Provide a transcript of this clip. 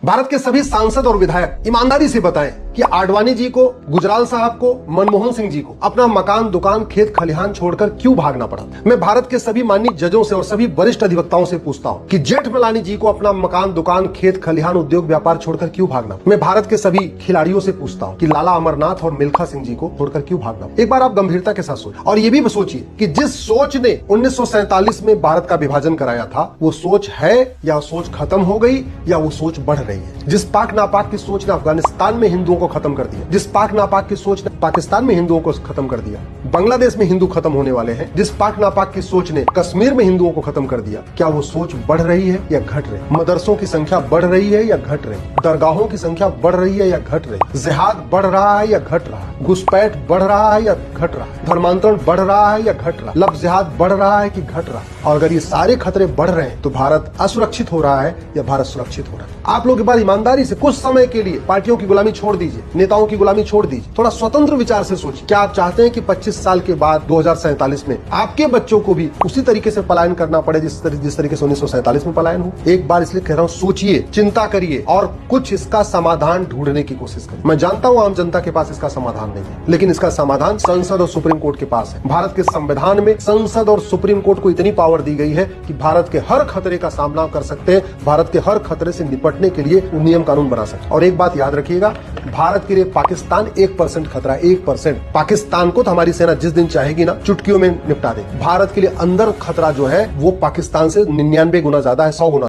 भारत के सभी सांसद और विधायक ईमानदारी से बताएं कि आडवाणी जी को, गुजराल साहब को, मनमोहन सिंह जी को अपना मकान, दुकान, खेत खलिहान छोड़कर क्यों भागना पड़ा। मैं भारत के सभी माननीय जजों से और सभी वरिष्ठ अधिवक्ताओं से पूछता हूं कि जेठमलानी जी को अपना मकान, दुकान, खेत खलिहान, उद्योग व्यापार छोड़कर क्यों भागना। मैं भारत के सभी खिलाड़ियों से पूछता हूं कि लाला अमरनाथ और मिल्खा सिंह जी को छोड़कर क्यों भागना। एक बार आप गंभीरता के साथ सोचिए और ये भी सोचिए कि जिस सोच ने 1947 में भारत का विभाजन कराया था, वो सोच है या सोच खत्म हो गई या वो सोच बढ़ रही है। जिस पाक नापाक की सोच ने अफगानिस्तान में हिंदुओं को खत्म कर दिया, जिस पाक नापाक की सोच ने पाकिस्तान में हिंदुओं को खत्म कर दिया, बांग्लादेश में हिंदू खत्म होने वाले हैं, जिस पाक नापाक की सोच ने कश्मीर में हिंदुओं को खत्म कर दिया, क्या वो सोच बढ़ रही है या घट रही है। मदरसों की संख्या बढ़ रही है या घट रही है। दरगाहों की संख्या बढ़ रही है या घट रही है। जिहाद बढ़ रहा है या घट रहा है। घुसपैठ बढ़ रहा है या घट रहा है। धर्मांतरण बढ़ रहा है या घट रहा है। लव जिहाद बढ़ रहा है कि घट रहा है। और अगर ये सारे खतरे बढ़ रहे हैं तो भारत असुरक्षित हो रहा है या भारत सुरक्षित हो रहा है। आप लोग एक बार ईमानदारी से कुछ समय के लिए पार्टियों की गुलामी छोड़ दीजिए, नेताओं की गुलामी छोड़ दीजिए, थोड़ा स्वतंत्र विचार से सोचिए। क्या आप चाहते हैं कि 25 साल के बाद 2047 में आपके बच्चों को भी उसी तरीके से पलायन करना पड़े जिस तरीके से 1947 में पलायन हो। एक बार इसलिए कह रहा हूं, सोचिए, चिंता करिए और कुछ इसका समाधान ढूंढने की कोशिश करिए। मैं जानता हूं आम जनता के पास इसका समाधान नहीं है, लेकिन इसका समाधान संसद और सुप्रीम कोर्ट के पास है। भारत के संविधान में संसद और सुप्रीम कोर्ट को इतनी पावर दी गई है कि भारत के हर खतरे का सामना कर सकते हैं, भारत के हर खतरे से निपटने के लिए नियम कानून बना सकते हैं। और एक बात याद रखिएगा, भारत के लिए पाकिस्तान 1% खतरा है, 1%। पाकिस्तान को तो हमारी सेना जिस दिन चाहेगी ना चुटकियों में निपटा दे। भारत के लिए अंदर खतरा जो है वो पाकिस्तान से 99 गुना ज्यादा है, 100 गुना।